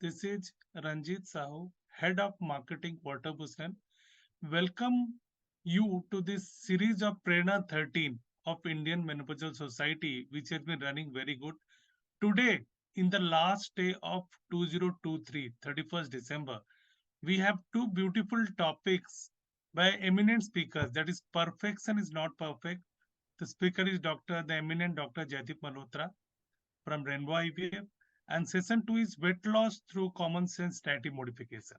This is Ranjit Sahu, Head of Marketing Waterbustan. Welcome you to this series of Prerna 13 of Indian Menopause Society, which has been running very good. Today, in the last day of 2023, 31st December, we have two beautiful topics by eminent speakers. That is, perfection is not perfect. The speaker is the eminent Dr. Jaideep Malhotra from Rainbow IVF, and session 2 is weight loss through common sense dietary modification.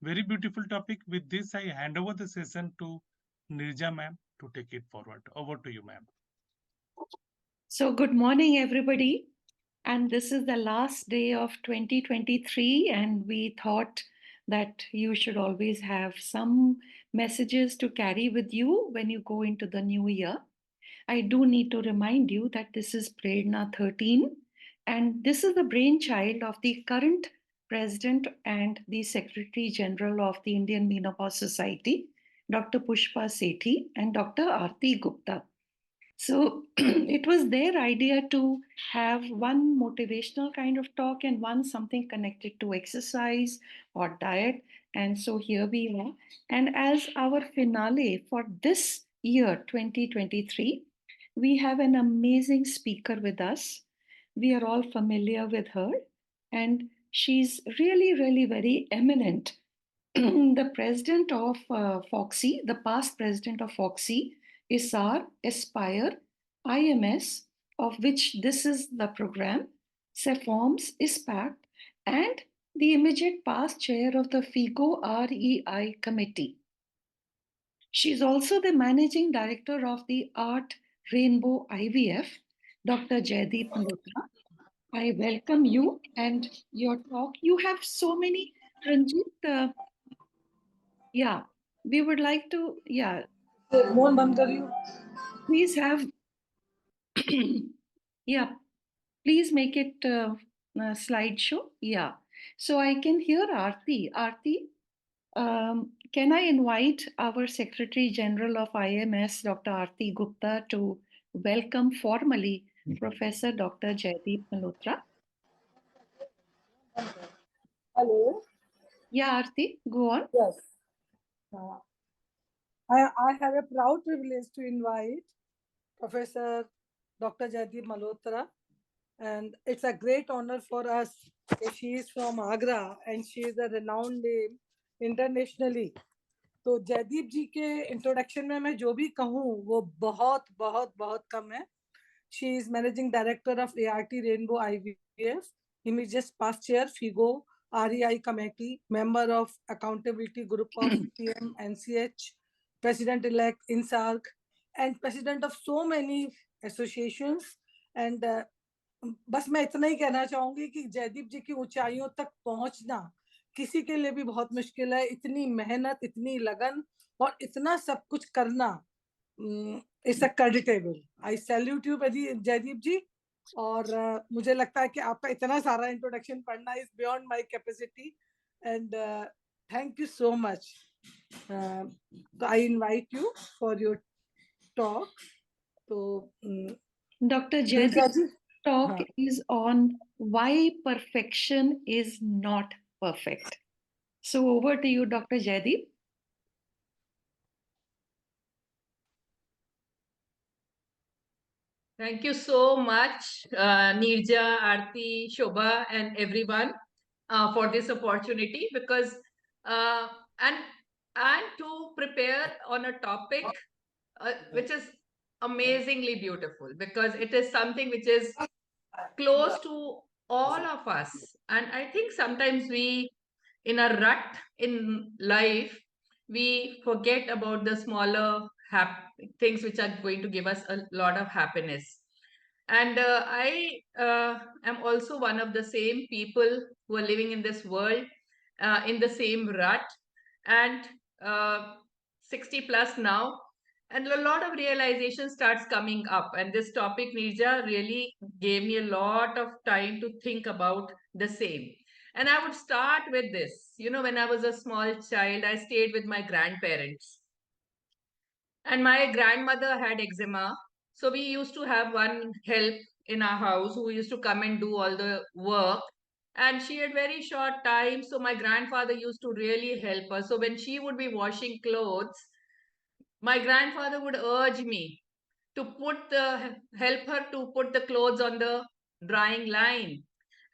Very beautiful topic. With this, I hand over the session to Nirja ma'am to take it forward. Over to you, ma'am. So good morning, everybody. And this is the last day of 2023, and we thought that you should always have some messages to carry with you when you go into the new year. I do need to remind you that this is Prerna 13, and this is the brainchild of the current President and the Secretary General of the Indian Menopause Society, Dr. Pushpa Sethi and Dr. Aarti Gupta. So it was their idea to have one motivational kind of talk and one something connected to exercise or diet. And so here we are. And as our finale for this year, 2023, we have an amazing speaker with us. We are all familiar with her, and she's really, really very eminent. The president of FOGSI, the past president of FOGSI, ISAR, Aspire, IMS, of which this is the program, SAFOMS, ISPAT, and the immediate past chair of the FIGO REI committee. She is also the managing director of the Art Rainbow IVF, Dr. Jaideep Malhotra. I welcome you and your talk. You have so many, Ranjit. Yeah, we would like to, please have, yeah, please make it a slideshow. Yeah. So I can hear Aarti. Aarti, can I invite our Secretary General of IMS, Dr. Aarti Gupta, to welcome formally Professor Dr. Jaideep Malhotra? Hello. Yeah, Aarti, go on. Yes. I have a proud privilege to invite Professor Dr. Jaideep Malhotra, and it's a great honor for us. She is from Agra and she is a renowned name internationally. तो जयदीप जी के introduction में मैं जो भी कहूँ वो बहुत बहुत बहुत कम है. She is managing director of ART Rainbow IVF, immediate past chair FIGO REI committee, member of accountability group of PMNCH, president-elect InSARG, and president of so many associations. And बस मैं इतना ही कहना चाहूंगी कि जयदीप जी की ऊंचाइयों तक पहुंचना किसी के लिए भी बहुत मुश्किल है. इतनी मेहनत, इतनी लगन और इतना सब कुछ करना it's a creditable. I salute you Jaideep ji. और मुझे लगता है कि आपका इतना सारा इंट्रोडक्शन पढ़ना is beyond my capacity. And thank you so much. तो I invite you for your talk. तो Dr. Jaideep talk is on why perfection is not perfect. So over to you, Dr. Jaideep. Thank you so much, Nirja, Aarti, Shobha, and everyone for this opportunity because and to prepare on a topic which is amazingly beautiful because it is something which is close to all of us. And I think sometimes we, in a rut in life, we forget about the smaller things which are going to give us a lot of happiness. And I am also one of the same people who are living in this world in the same rut and 60 plus now. And a lot of realization starts coming up. And this topic, Nirja, really gave me a lot of time to think about the same. And I would start with this. You know, when I was a small child, I stayed with my grandparents. And my grandmother had eczema. So we used to have one help in our house who used to come and do all the work. and she had very short time. So my grandfather used to really help her. So when she would be washing clothes, my grandfather would urge me to help her to put the clothes on the drying line.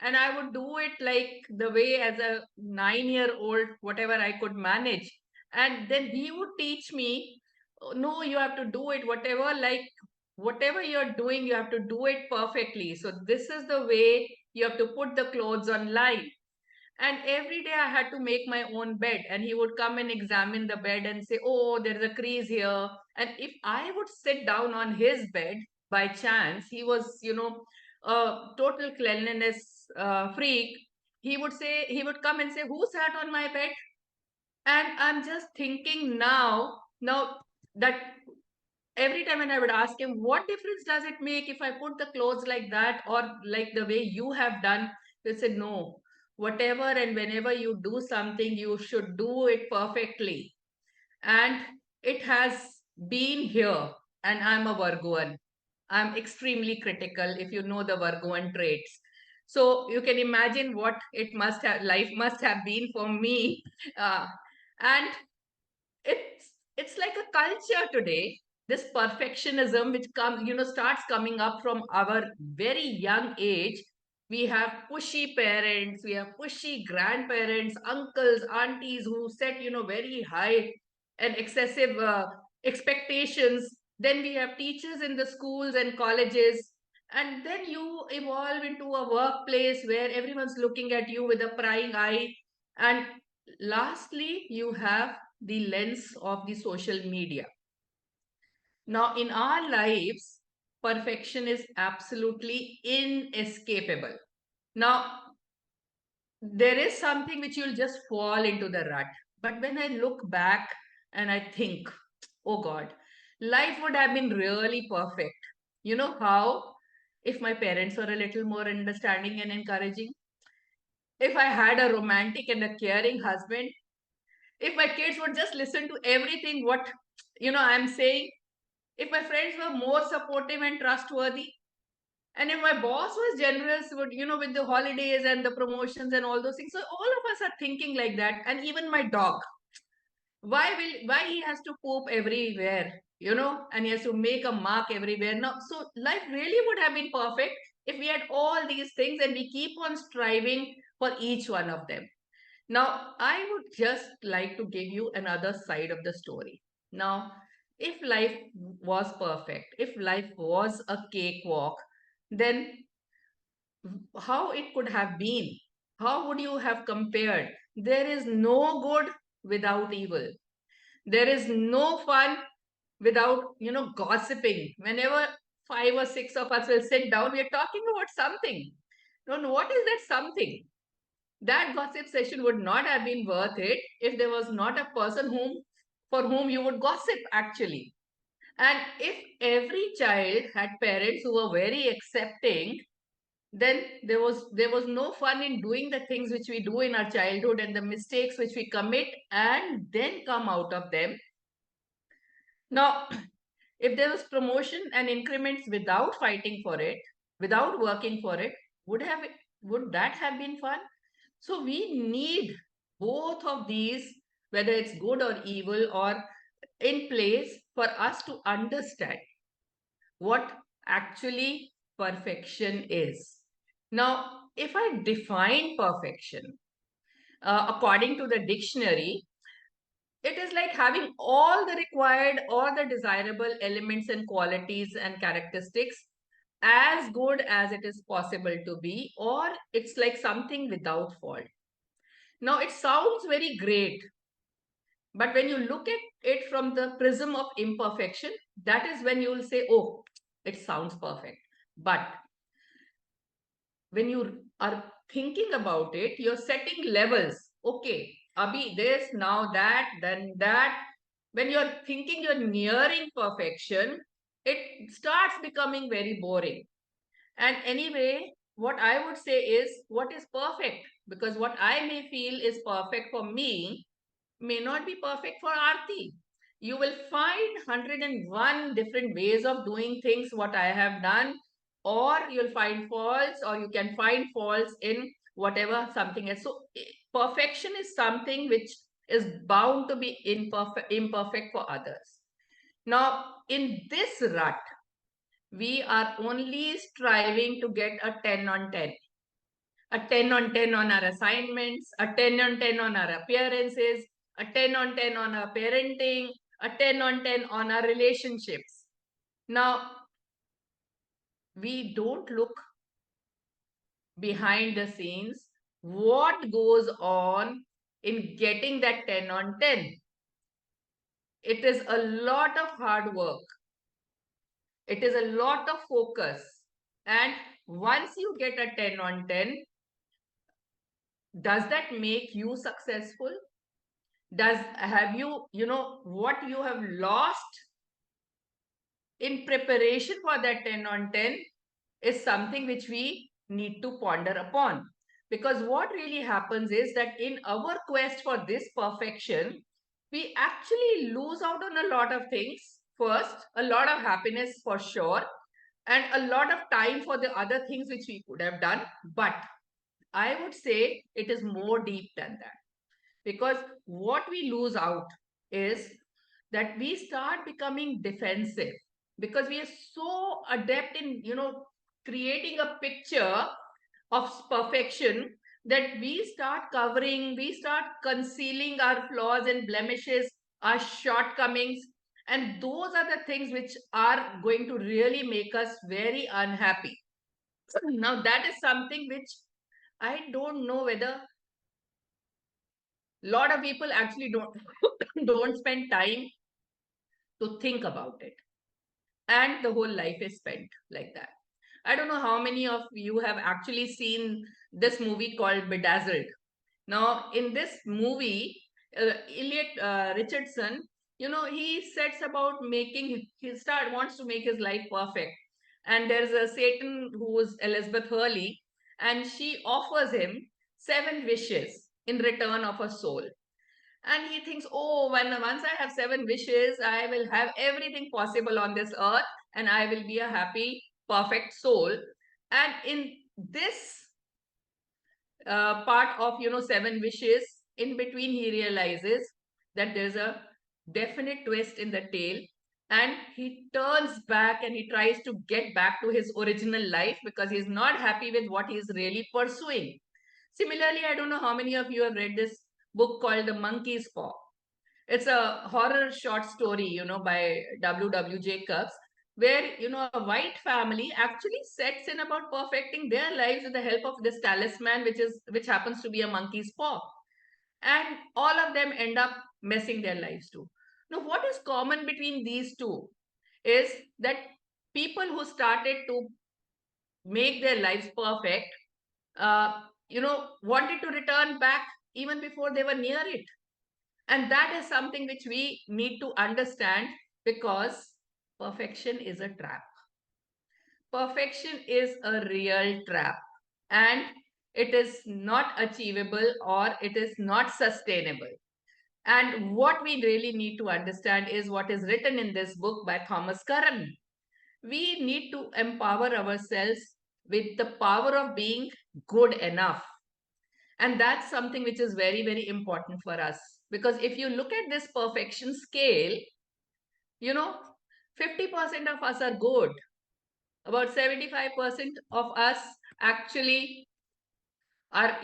And I would do it like the way as a 9-year-old, whatever I could manage. And then he would teach me, "Oh, no, you have to do it, whatever you're doing, you have to do it perfectly. So this is the way you have to put the clothes on line." And every day I had to make my own bed, and he would come and examine the bed and say, "Oh, there's a crease here." And if I would sit down on his bed by chance, he was, a total cleanliness freak. He would come and say, "Who sat on my bed?" And I'm just thinking now that every time when I would ask him, "What difference does it make if I put the clothes like that or like the way you have done?" He said, "No, whatever and whenever you do something, you should do it perfectly." And it has been here, and I'm a Virgoan. I'm extremely critical if you know the Virgoan traits. So you can imagine what life must have been for me. And it's like a culture today, this perfectionism which starts coming up from our very young age. We have pushy parents, we have pushy grandparents, uncles, aunties who set very high and excessive expectations. Then we have teachers in the schools and colleges, and then you evolve into a workplace where everyone's looking at you with a prying eye. And lastly, you have the lens of the social media. Now, in our lives, perfection is absolutely inescapable. Now, there is something which you'll just fall into the rut. But when I look back and I think, oh God, life would have been really perfect. You know how? If my parents were a little more understanding and encouraging, if I had a romantic and a caring husband, if my kids would just listen to everything what I'm saying, if my friends were more supportive and trustworthy, and if my boss was generous with with the holidays and the promotions and all those things. So all of us are thinking like that. And even my dog, why he has to poop everywhere, and he has to make a mark everywhere now. So life really would have been perfect if we had all these things, and we keep on striving for each one of them. Now, I would just like to give you another side of the story. Now, if life was perfect, if life was a cakewalk, then how it could have been? How would you have compared? There is no good without evil. There is no fun without, gossiping. Whenever 5 or 6 of us will sit down, we are talking about something. No, what is that something? That gossip session would not have been worth it if there was not a person for whom you would gossip actually. And if every child had parents who were very accepting, then there was no fun in doing the things which we do in our childhood and the mistakes which we commit and then come out of them. Now, if there was promotion and increments without fighting for it, without working for it, would that have been fun? So we need both of these, whether it's good or evil or in place, for us to understand what actually perfection is. Now, if I define perfection according to the dictionary, it is like having all the required or the desirable elements and qualities and characteristics as good as it is possible to be, or it's like something without fault. Now, it sounds very great, but when you look at it from the prism of imperfection, that is when you will say, oh, it sounds perfect. But when you are thinking about it, you're setting levels. Okay, Abhi, this, now that, then that. When you're thinking you're nearing perfection, it starts becoming very boring. And anyway, what I would say is what is perfect, because what I may feel is perfect for me may not be perfect for Aarti. You will find 101 different ways of doing things what I have done, or you'll find faults, or you can find faults in whatever something is. So perfection is something which is bound to be imperfect for others. Now, in this rut, we are only striving to get a 10 on 10. A 10 on 10 on our assignments, a 10 on 10 on our appearances, a 10 on 10 on our parenting, a 10 on 10 on our relationships. Now, we don't look behind the scenes what goes on in getting that 10 on 10. It is a lot of hard work. It is a lot of focus. And once you get a 10 on 10, does that make you successful? Have you, what you have lost in preparation for that 10 on 10 is something which we need to ponder upon. Because what really happens is that in our quest for this perfection, we actually lose out on a lot of things. First, a lot of happiness for sure, and a lot of time for the other things which we could have done. But I would say it is more deep than that. Because what we lose out is that we start becoming defensive, because we are so adept in, creating a picture of perfection that we start concealing our flaws and blemishes, our shortcomings. And those are the things which are going to really make us very unhappy. Now, that is something which I don't know whether a lot of people actually don't don't spend time to think about it, and the whole life is spent like that. I don't know how many of you have actually seen this movie called Bedazzled. Now, in this movie, Elliot Richardson, he sets about wants to make his life perfect. And there's a Satan who's Elizabeth Hurley, and she offers him 7 wishes in return of a soul. And he thinks, oh, once I have 7 wishes, I will have everything possible on this earth, and I will be a happy, perfect soul. And in this part of 7 wishes, in between he realizes that there's a definite twist in the tale, and he turns back and he tries to get back to his original life because he's not happy with what he's really pursuing. Similarly, I don't know how many of you have read this book called The Monkey's Paw. It's a horror short story, by W. Jacobs, where, a white family actually sets in about perfecting their lives with the help of this talisman, which happens to be a monkey's paw. And all of them end up messing their lives too. Now, what is common between these two is that people who started to make their lives perfect, wanted to return back even before they were near it. And that is something which we need to understand, because perfection is a trap. Perfection is a real trap, and it is not achievable, or it is not sustainable. And what we really need to understand is what is written in this book by Thomas Curran. We need to empower ourselves with the power of being good enough. And that's something which is very, very important for us. Because if you look at this perfection scale, 50% of us are good. About 75% of us actually are,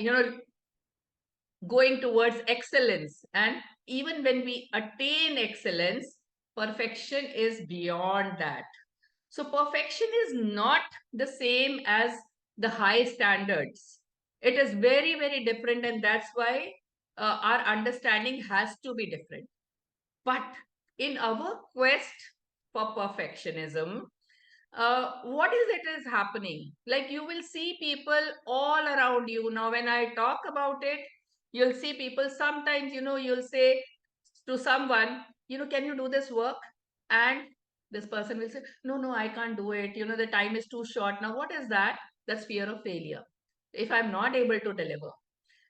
going towards excellence. And even when we attain excellence, perfection is beyond that. So perfection is not the same as the high standards. It is very, very different, and that's why our understanding has to be different. But in our quest for perfectionism, what is happening? Like, you will see people all around you. Now, when I talk about it, you'll see people sometimes, you'll say to someone, can you do this work? And this person will say, no, I can't do it. The time is too short. Now, what is that? That's fear of failure. If I'm not able to deliver.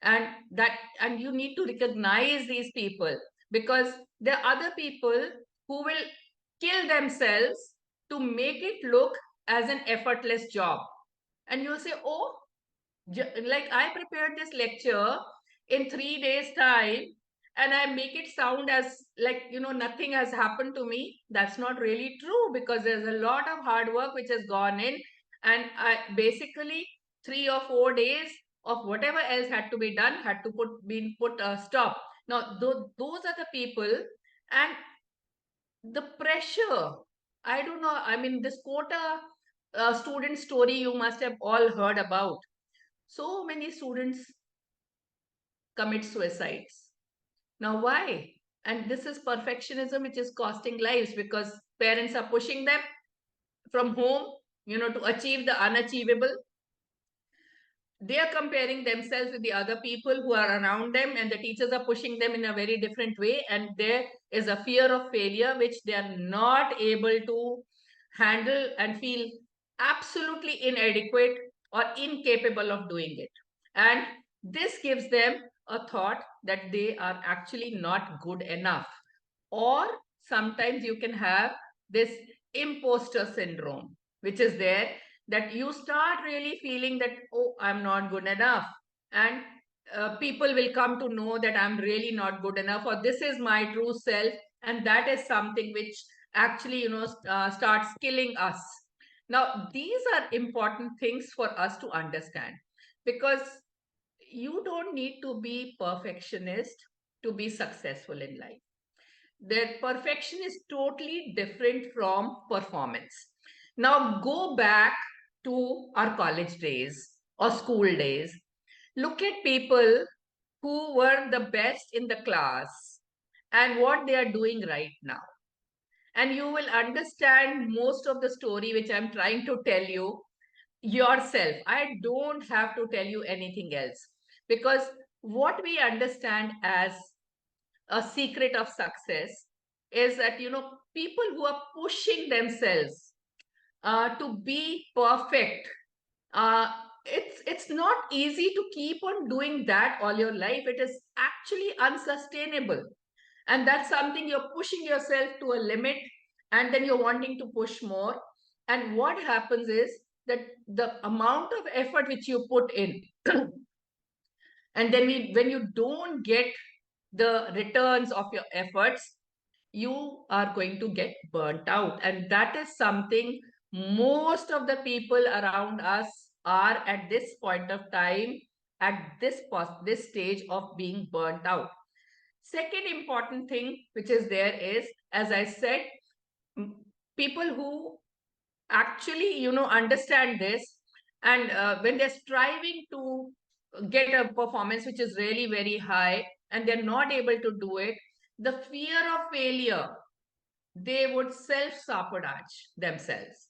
And you need to recognize these people, because there are other people who will kill themselves to make it look as an effortless job. And you'll say, oh, Like I prepared this lecture in 3 days time, and I make it sound as like, nothing has happened to me. That's not really true, because there's a lot of hard work which has gone in, and I basically 3 or 4 days of whatever else had to be done had to put a stop. Now those are the people, and the pressure. I don't know, I mean, this quota student story you must have all heard about. So many students commit suicides. Now, why? And this is perfectionism, which is costing lives, because parents are pushing them from home, to achieve the unachievable. They are comparing themselves with the other people who are around them, and the teachers are pushing them in a very different way. And there is a fear of failure, which they are not able to handle and feel absolutely inadequate or incapable of doing it. And this gives them a thought that they are actually not good enough. Or sometimes you can have this imposter syndrome, which is there, that you start really feeling that, oh, I'm not good enough. And people will come to know that I'm really not good enough, or this is my true self. And that is something which actually, starts killing us. Now, these are important things for us to understand, because you don't need to be perfectionist to be successful in life. That perfection is totally different from performance. Now go back to our college days or school days. Look at people who were the best in the class and what they are doing right now. And you will understand most of the story which I'm trying to tell you yourself. I don't have to tell you anything else, because what we understand as a secret of success is that, people who are pushing themselves to be perfect, uh, it's not easy to keep on doing that all your life. It is actually unsustainable, and that's something you're pushing yourself to a limit, and then you're wanting to push more. And what happens is that the amount of effort which you put in and then when you don't get the returns of your efforts, you are going to get burnt out. And that is something most of the people around us are at this point of time, at this stage of being burnt out. Second important thing which is there is, as I said, people who actually, understand this, and when they're striving to get a performance which is really very high and they're not able to do it, the fear of failure, they would self-sabotage themselves.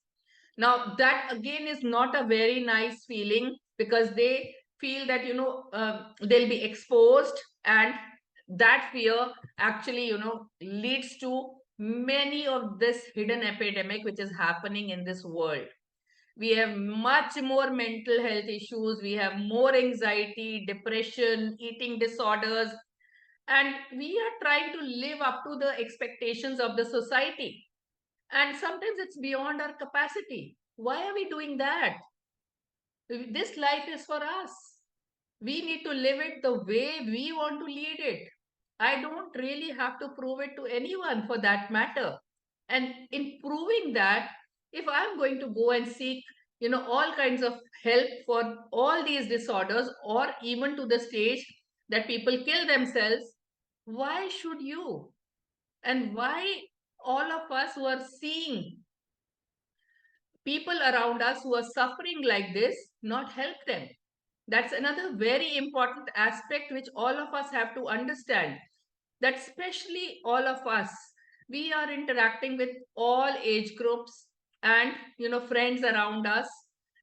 Now, that again is not a very nice feeling, because they feel that, they'll be exposed, and that fear actually, leads to many of this hidden epidemic which is happening in this world. We have much more mental health issues. We have more anxiety, depression, eating disorders, and we are trying to live up to the expectations of the society. And sometimes it's beyond our capacity. Why are we doing that? This life is for us. We need to live it the way we want to lead it. I don't really have to prove it to anyone for that matter. And in proving that, if I'm going to go and seek, all kinds of help for all these disorders, or even to the stage that people kill themselves, why should you? And why all of us who are seeing people around us who are suffering like this not help them? That's another very important aspect which all of us have to understand, that especially all of us, we are interacting with all age groups and, friends around us,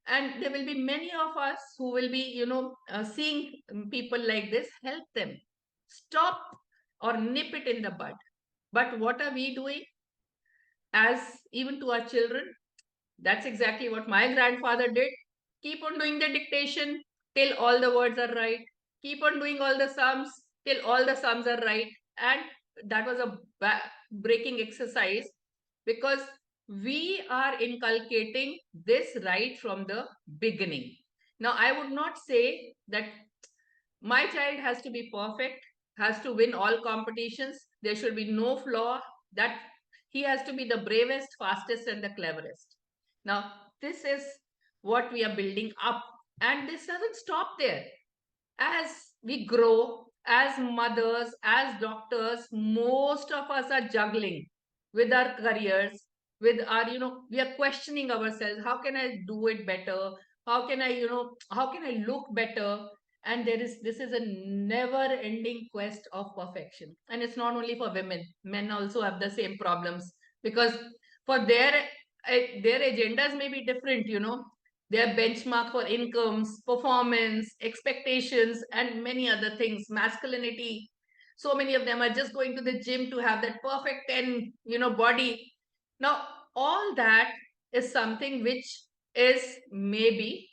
and there will be many of us who will be, seeing people like this. Help them, stop or nip it in the bud. But what are we doing as even to our children? That's exactly what my grandfather did. Keep on doing the dictation till all the words are right. Keep on doing all the sums till all the sums are right. And that was a breaking exercise, because we are inculcating this right from the beginning. Now, I would not say that my child has to be perfect, has to win all competitions. There should be no flaw. That he has to be the bravest, fastest, and the cleverest. Now, this is what we are building up. And this doesn't stop there. As we grow, as mothers, as doctors, most of us are juggling with our careers, with our, we are questioning ourselves. How can I do it better? How can I, how can I look better? And this is a never ending quest of perfection. And it's not only for women, men also have the same problems, because for their agendas may be different, their benchmark for incomes, performance, expectations, and many other things, masculinity. So many of them are just going to the gym to have that perfect 10, body. Now, all that is something which is maybe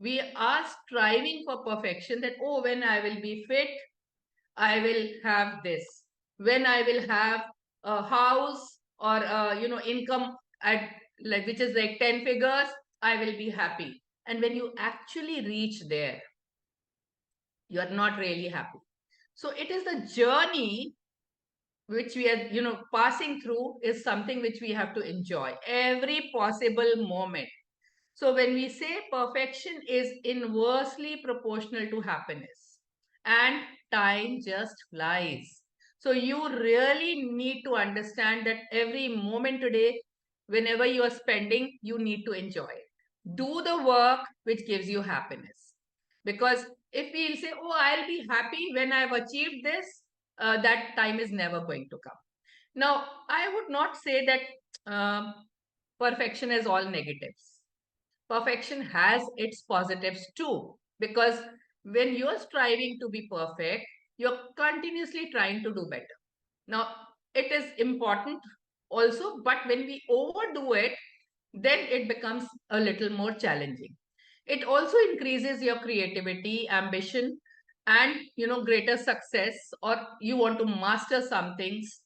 we are striving for perfection, that, oh, when I will be fit, I will have this. When I will have a house or income at like which is like 10 figures, I will be happy. And when you actually reach there, you are not really happy. So it is the journey which we are passing through is something which we have to enjoy every possible moment. So when we say perfection is inversely proportional to happiness, and time just flies. So you really need to understand that every moment today, whenever you are spending, you need to enjoy it. Do the work which gives you happiness. Because if we say, oh, I'll be happy when I've achieved this, that time is never going to come. Now, I would not say that perfection is all negatives. Perfection has its positives too, because when you're striving to be perfect, you're continuously trying to do better. Now, it is important also, but when we overdo it, then it becomes a little more challenging. It also increases your creativity, ambition, and greater success, or you want to master some things.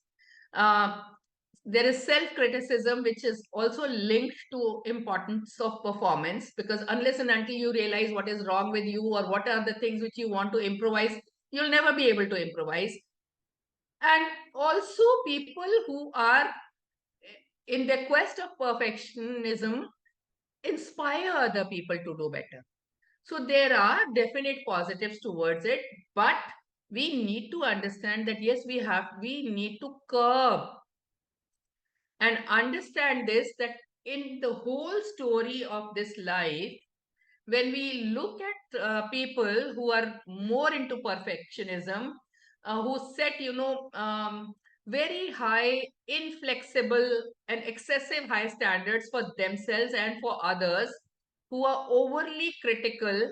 uh, there is self-criticism, which is also linked to importance of performance, because unless and until you realize what is wrong with you or what are the things which you want to improvise, you'll never be able to improvise. And also people who are in their quest of perfectionism inspire other people to do better. So there are definite positives towards it, but we need to understand that yes, we need to curb and understand this, that in the whole story of this life, when we look at people who are more into perfectionism, who set very high, inflexible and excessive high standards for themselves and for others, who are overly critical,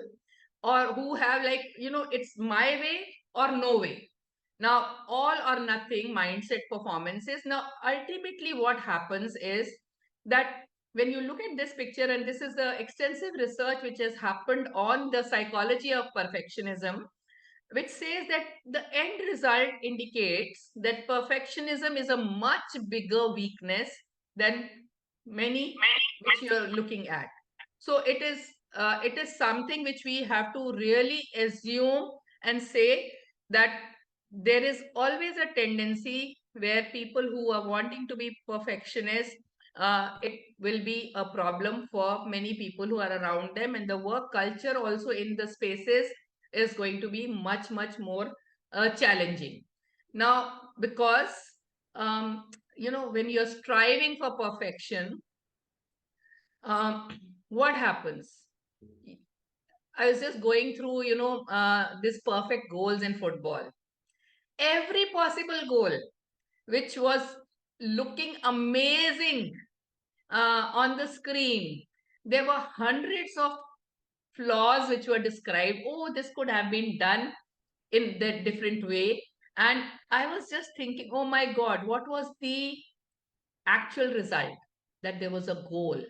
or who have like it's my way or no way. Now, all or nothing mindset performances. Now, ultimately, what happens is that when you look at this picture, and this is the extensive research which has happened on the psychology of perfectionism, which says that the end result indicates that perfectionism is a much bigger weakness than many which you're looking at. So it is something which we have to really assume and say that there is always a tendency where people who are wanting to be perfectionists, it will be a problem for many people who are around them, and the work culture also in the spaces is going to be much, much more challenging. Now, because, when you're striving for perfection, what happens? I was just going through, this perfect goals in football. Every possible goal, which was looking amazing on the screen, there were hundreds of flaws which were described. Oh, this could have been done in that different way. And I was just thinking, oh my God, what was the actual result? That there was a goal.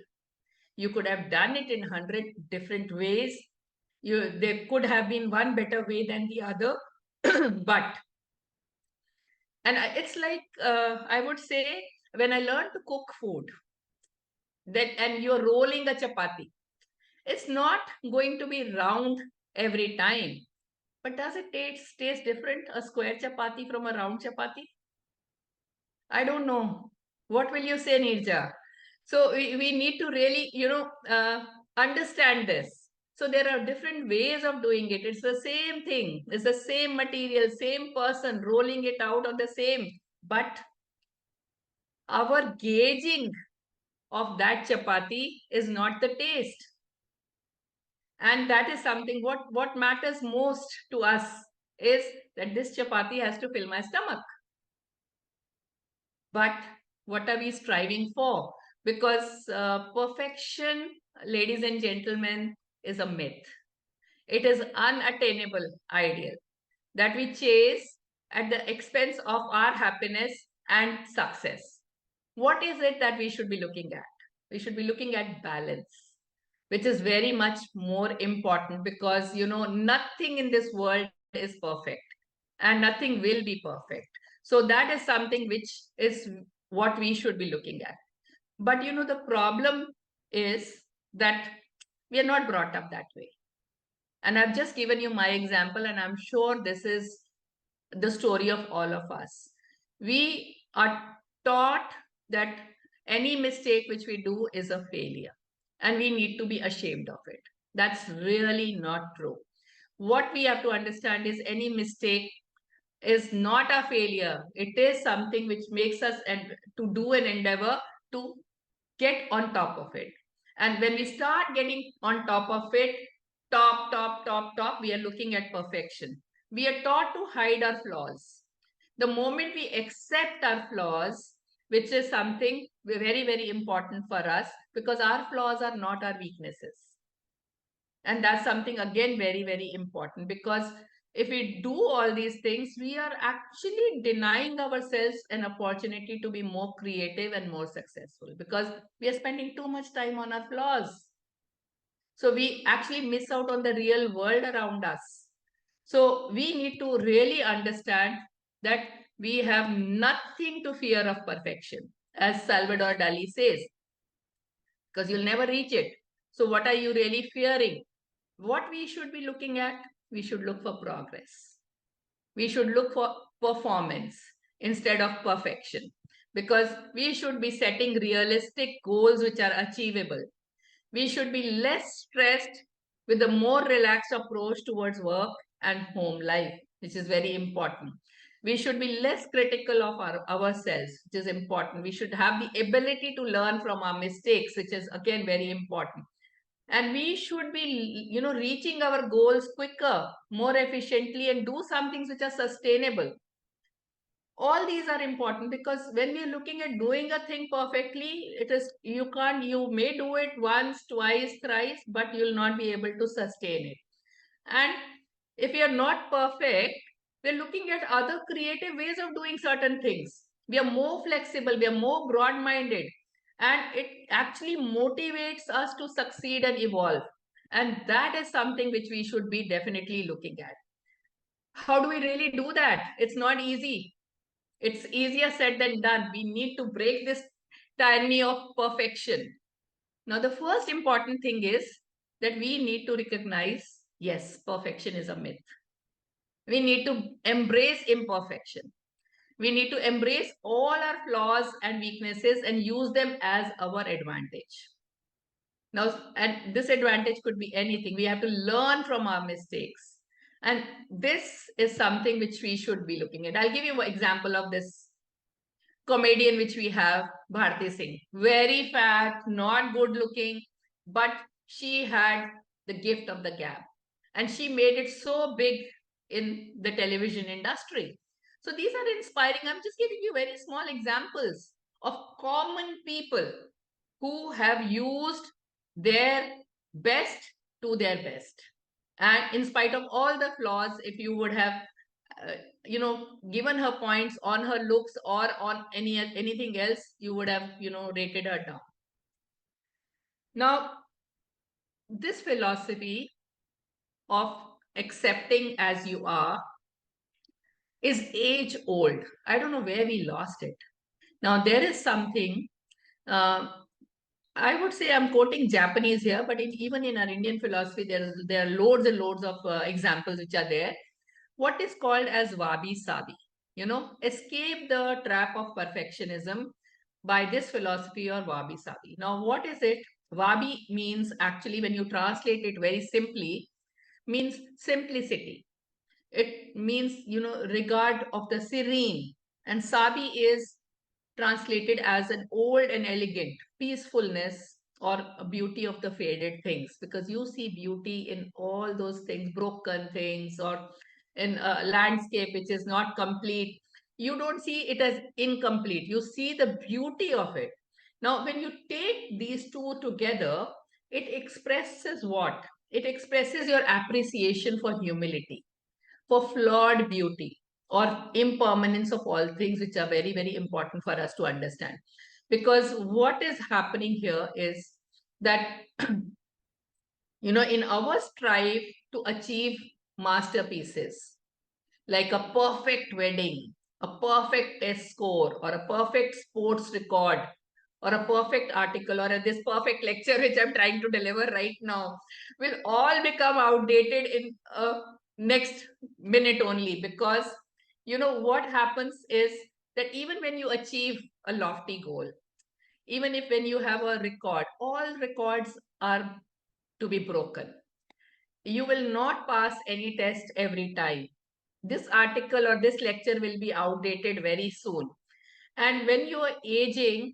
You could have done it in 100 different ways. There could have been one better way than the other. But, and it's like, I would say, when I learned to cook food, that, and you're rolling a chapati, It's not going to be round every time. But does it taste different, a square chapati from a round chapati? I don't know. What will you say, Nirja? So we need to really, understand this. So there are different ways of doing it. It's the same thing. It's the same material, same person rolling it out on the same. But our gauging of that chapati is not the taste. And that is something what matters most to us is that this chapati has to fill my stomach. But what are we striving for? Because perfection, ladies and gentlemen, is a myth. It is unattainable ideal that we chase at the expense of our happiness and success. What is it that we should be looking at? We should be looking at balance, which is very much more important because, nothing in this world is perfect and nothing will be perfect. So that is something which is what we should be looking at. But, the problem is that we are not brought up that way. And I've just given you my example, and I'm sure this is the story of all of us. We are taught that any mistake which we do is a failure and we need to be ashamed of it. That's really not true. What we have to understand is any mistake is not a failure. It is something which makes us to do an endeavor to get on top of it. And when we start getting on top of it, top, we are looking at perfection. We are taught to hide our flaws. The moment we accept our flaws, which is something very, very important for us, because our flaws are not our weaknesses. And that's something, again, very, very important, because if we do all these things, we are actually denying ourselves an opportunity to be more creative and more successful, because we are spending too much time on our flaws. So we actually miss out on the real world around us. So we need to really understand that we have nothing to fear of perfection, as Salvador Dali says, because you'll never reach it. So what are you really fearing? What we should be looking at? We should look for progress. We should look for performance instead of perfection, because we should be setting realistic goals which are achievable. We should be less stressed with a more relaxed approach towards work and home life, which is very important. We should be less critical of ourselves, which is important. We should have the ability to learn from our mistakes, which is again very important. And we should be, reaching our goals quicker, more efficiently, and do some things which are sustainable. All these are important, because when we're looking at doing a thing perfectly, you may do it once, twice, thrice, but you'll not be able to sustain it. And if you're not perfect, we're looking at other creative ways of doing certain things. We are more flexible, we are more broad-minded, and it actually motivates us to succeed and evolve. And that is something which we should be definitely looking at. How do we really do that? It's not easy. It's easier said than done. We need to break this tyranny of perfection. Now, the first important thing is that we need to recognize, yes, perfection is a myth. We need to embrace imperfection. We need to embrace all our flaws and weaknesses and use them as our advantage. Now, and this advantage could be anything. We have to learn from our mistakes. And this is something which we should be looking at. I'll give you an example of this comedian which we have, Bharti Singh. Very fat, not good looking, but she had the gift of the gab. And she made it so big in the television industry. So these are inspiring. I'm just giving you very small examples of common people who have used their best to their best. And in spite of all the flaws, if you would have given her points on her looks or on anything else, you would have rated her down. Now, this philosophy of accepting as you are is age old. I don't know where we lost it. Now, there is something I would say I'm quoting Japanese here, but even in our Indian philosophy, there are loads and loads of examples which are there. What is called as wabi-sabi, escape the trap of perfectionism by this philosophy or wabi-sabi. Now, what is it? Wabi means, actually, when you translate it very simply, means simplicity. It means, regard of the serene. And sabi is translated as an old and elegant peacefulness or a beauty of the faded things, because you see beauty in all those things, broken things, or in a landscape which is not complete. You don't see it as incomplete, you see the beauty of it. Now when you take these two together, it expresses what? It expresses your appreciation for humility, for flawed beauty or impermanence of all things, which are very, very important for us to understand. Because what is happening here is that, in our strive to achieve masterpieces, like a perfect wedding, a perfect test score, or a perfect sports record, or a perfect article, or this perfect lecture which I'm trying to deliver right now, will all become outdated in a next minute only. Because what happens is that even when you achieve a lofty goal, even if when you have a record, all records are to be broken. You will not pass any test every time. This article or this lecture will be outdated very soon. And when you are aging,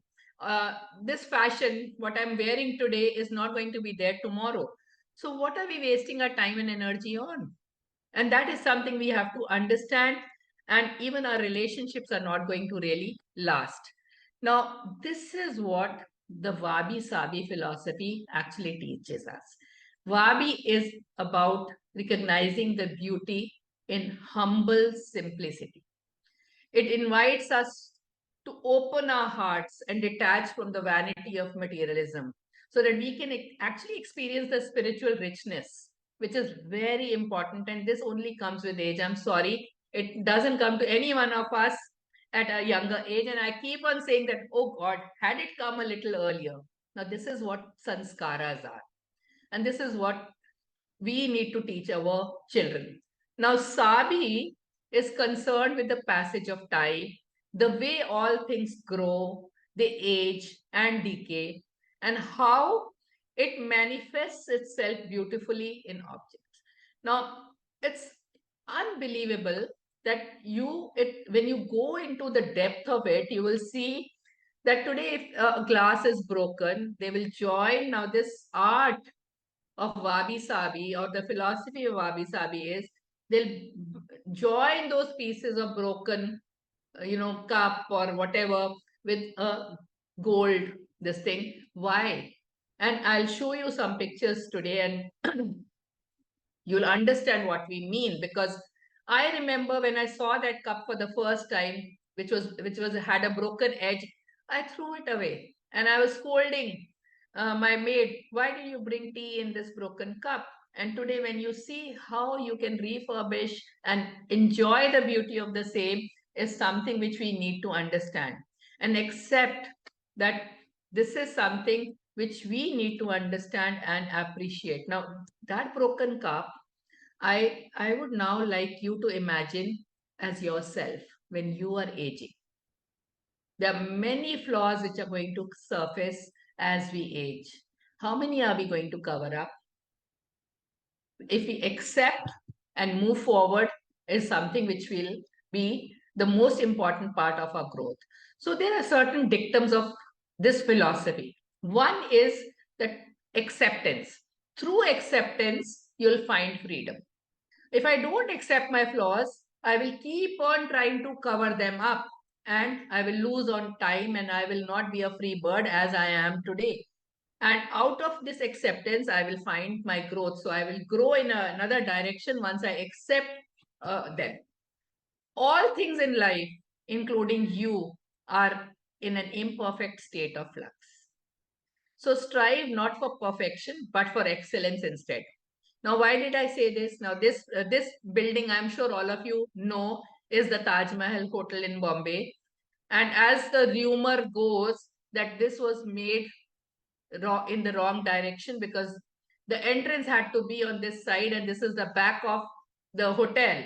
this fashion, what I'm wearing today, is not going to be there tomorrow. So what are we wasting our time and energy on? And that is something we have to understand. And even our relationships are not going to really last. Now, this is what the wabi-sabi philosophy actually teaches us. Wabi is about recognizing the beauty in humble simplicity. It invites us to open our hearts and detach from the vanity of materialism, so that we can actually experience the spiritual richness, which is very important. And this only comes with age. I'm sorry, it doesn't come to any one of us at a younger age. And I keep on saying that, oh God, had it come a little earlier. Now, this is what sanskaras are. And this is what we need to teach our children. Now, Sabi is concerned with the passage of time, the way all things grow, they age and decay, and how it manifests itself beautifully in objects. Now, it's unbelievable that when you go into the depth of it, you will see that today if a glass is broken, they will join now this art of Wabi Sabi, or the philosophy of Wabi Sabi, is they'll join those pieces of broken, cup or whatever with a gold, this thing. Why? And I'll show you some pictures today, and you'll understand what we mean. Because I remember when I saw that cup for the first time, which was had a broken edge, I threw it away and I was scolding my maid, why do you bring tea in this broken cup? And today, when you see how you can refurbish and enjoy the beauty of the same, is something which we need to understand and accept that this is something which we need to understand and appreciate. Now, that broken cup, I would now like you to imagine as yourself when you are aging. There are many flaws which are going to surface as we age. How many are we going to cover up? If we accept and move forward, is something which will be the most important part of our growth. So there are certain dictums of this philosophy. One is that acceptance. Through acceptance, you'll find freedom. If I don't accept my flaws, I will keep on trying to cover them up, and I will lose on time, and I will not be a free bird as I am today. And out of this acceptance, I will find my growth. So I will grow in another direction once I accept them. All things in life, including you, are in an imperfect state of flux. So strive not for perfection, but for excellence instead. Now, why did I say this? Now, this building, I'm sure all of you know, is the Taj Mahal Hotel in Bombay. And as the rumor goes that this was made in the wrong direction, because the entrance had to be on this side and this is the back of the hotel.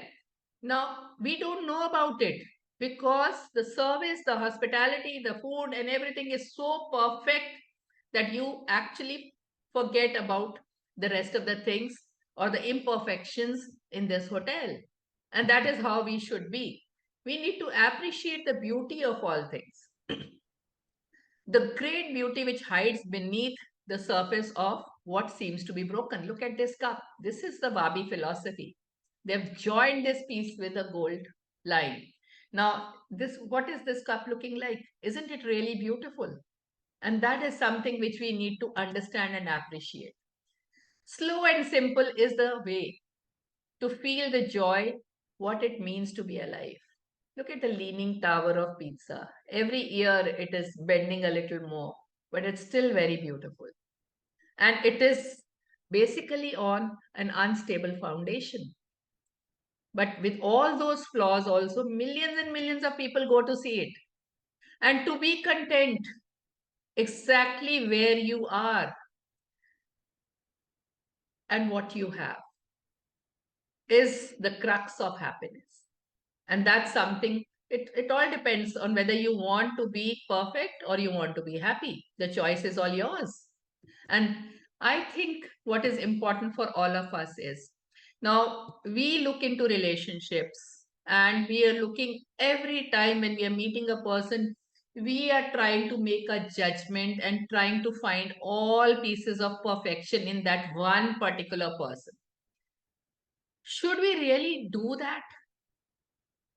Now, we don't know about it because the service, the hospitality, the food and everything is so perfect that you actually forget about the rest of the things or the imperfections in this hotel. And that is how we should be. We need to appreciate the beauty of all things. The great beauty which hides beneath the surface of what seems to be broken. Look at this cup. This is the Wabi philosophy. They've joined this piece with a gold line. Now, what is this cup looking like? Isn't it really beautiful? And that is something which we need to understand and appreciate. Slow and simple is the way to feel the joy, what it means to be alive. Look at the Leaning Tower of Pisa. Every year it is bending a little more, but it's still very beautiful. And it is basically on an unstable foundation. But with all those flaws, also millions and millions of people go to see it. And to be content exactly where you are and what you have is the crux of happiness. And that's something, it all depends on whether you want to be perfect or you want to be happy. The choice is all yours. And I think what is important for all of us is, now we look into relationships and we are looking every time when we are meeting a person, we are trying to make a judgment and trying to find all pieces of perfection in that one particular person. Should we really do that?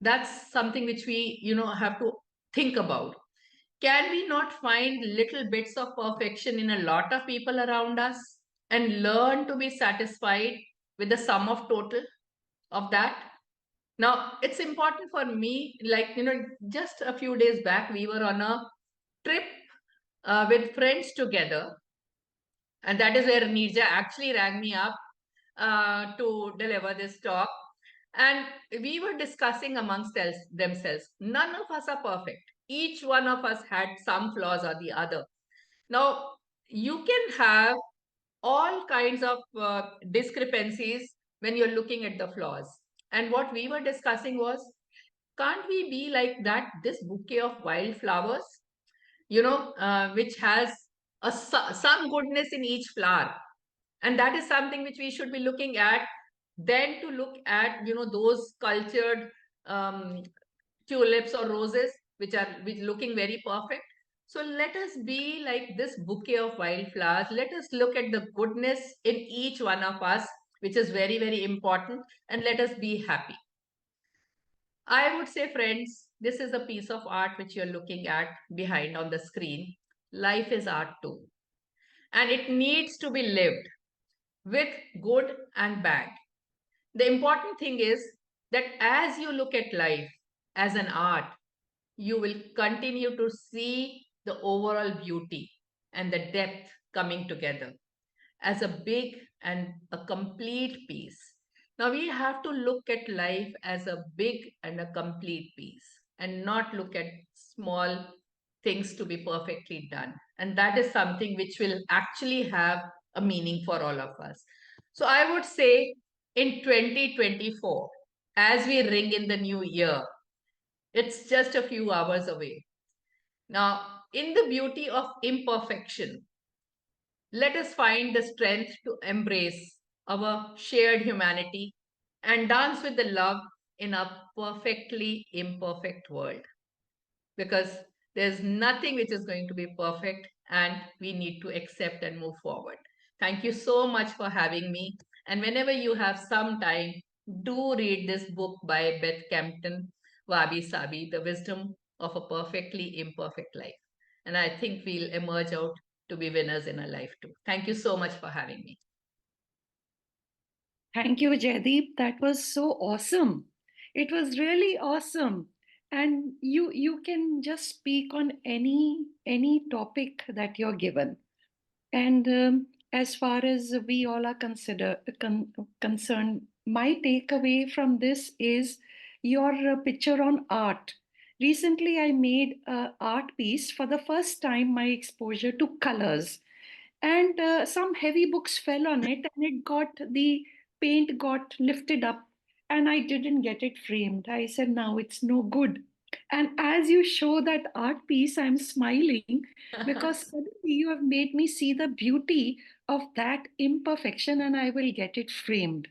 That's something which we, have to think about. Can we not find little bits of perfection in a lot of people around us and learn to be satisfied with the sum of total of that? Now, it's important for me, like, just a few days back, we were on a trip with friends together. And that is where Nirja actually rang me up to deliver this talk. And we were discussing amongst themselves. None of us are perfect. Each one of us had some flaws or the other. Now, you can have all kinds of discrepancies when you're looking at the flaws. And what we were discussing was, can't we be like that, this bouquet of wildflowers, which has some goodness in each flower? And that is something which we should be looking at, then to look at, those cultured tulips or roses, which are looking very perfect. So let us be like this bouquet of wildflowers. Let us look at the goodness in each one of us, which is very, very important, and let us be happy. I would say, friends, this is a piece of art which you're looking at behind on the screen. Life is art too. And it needs to be lived with good and bad. The important thing is that as you look at life as an art, you will continue to see the overall beauty and the depth coming together as a big and a complete piece. Now we have to look at life as a big and a complete piece and not look at small things to be perfectly done. And that is something which will actually have a meaning for all of us. So I would say in 2024, as we ring in the new year, it's just a few hours away. Now, in the beauty of imperfection, let us find the strength to embrace our shared humanity and dance with the love in a perfectly imperfect world. Because there's nothing which is going to be perfect and we need to accept and move forward. Thank you so much for having me. And whenever you have some time, do read this book by Beth Campton, Wabi Sabi, The Wisdom of a Perfectly Imperfect Life. And I think we'll emerge out to be winners in our life too. Thank you so much for having me. Thank you, Jaideep. That was so awesome. It was really awesome. And you can just speak on any topic that you're given. And as far as we all are concerned, my takeaway from this is your picture on art. Recently, I made an art piece for the first time, my exposure to colors. and some heavy books fell on it, and the paint got lifted up, and I didn't get it framed. I said, now it's no good. And as you show that art piece, I'm smiling because suddenly you have made me see the beauty of that imperfection, and I will get it framed.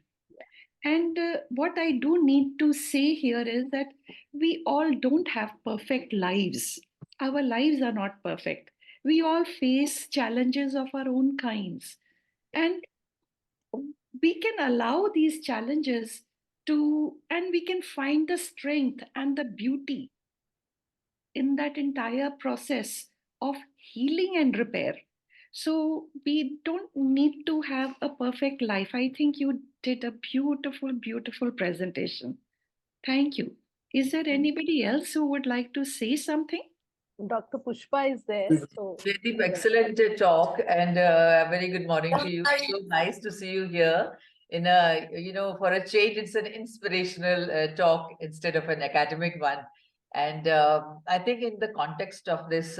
And what I do need to say here is that we all don't have perfect lives. Our lives are not perfect. We all face challenges of our own kinds. And we can allow these challenges and we can find the strength and the beauty in that entire process of healing and repair. So we don't need to have a perfect life. I think you did a beautiful, beautiful presentation. Thank you. Is there anybody else who would like to say something? Dr. Pushpa is there. So Jaideep, excellent talk, and a very good morning to you. So nice to see you here. For a change, it's an inspirational talk instead of an academic one. And I think in the context of this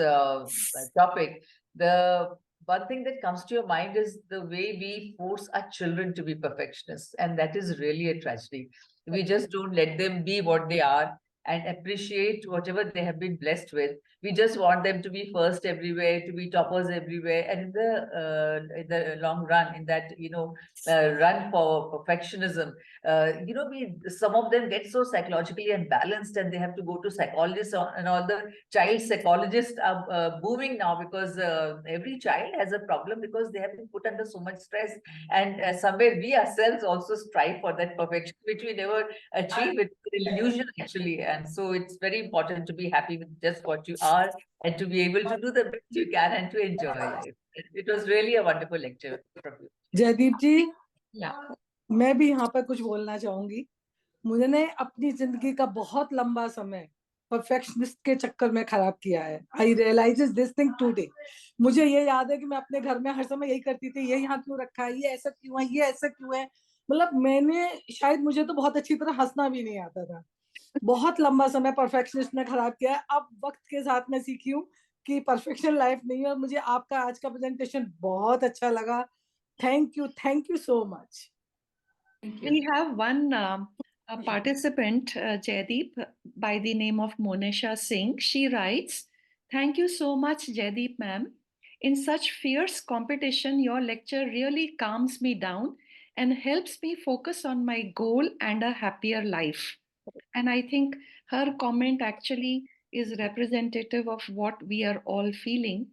topic, the one thing that comes to your mind is the way we force our children to be perfectionists, and that is really a tragedy. We just don't let them be what they are and appreciate whatever they have been blessed with. We just want them to be first everywhere, to be toppers everywhere, and in the long run, in that run for perfectionism, some of them get so psychologically unbalanced, and they have to go to psychologists, and all the child psychologists are booming now, because every child has a problem because they have been put under so much stress, and somewhere we ourselves also strive for that perfection, which we never achieve. It's an illusion actually, and so it's very important to be happy with just what you are, and to be able to do the best you can, and to enjoy life. It was really a wonderful lecture from you. Jaydeep ji, Yeah. मैं भी यहाँ पर कुछ बोलना चाहूंगी। मुझे ने अपनी जिंदगी का बहुत लंबा समय परफेक्शनिस्ट के चक्कर में खराब किया है। आई रियलाइज दिस थिंग टुडे। मुझे ये याद है कि मैं अपने घर में हर समय यही करती थी, ये यहाँ क्यों रखा है, ये ऐसा क्यों है, ये ऐसा क्यों है। मतलब शायद मुझे तो बहुत अच्छी तरह हंसना भी नहीं आता था। बहुत लंबा समय परफेक्शनिस्ट ने खराब किया है। अब वक्त के साथ मैं सीखी हूँ कि परफेक्शन लाइफ नहीं है। और मुझे आपका आज का प्रेजेंटेशन बहुत अच्छा लगा। Thank you so much. We have one a participant, Jaideep, by the name of Monisha Singh. She writes, "Thank you so much, Jaideep ma'am. In such fierce competition, your lecture really calms me down and helps me focus on my goal and a happier life." And I think her comment actually is representative of what we are all feeling.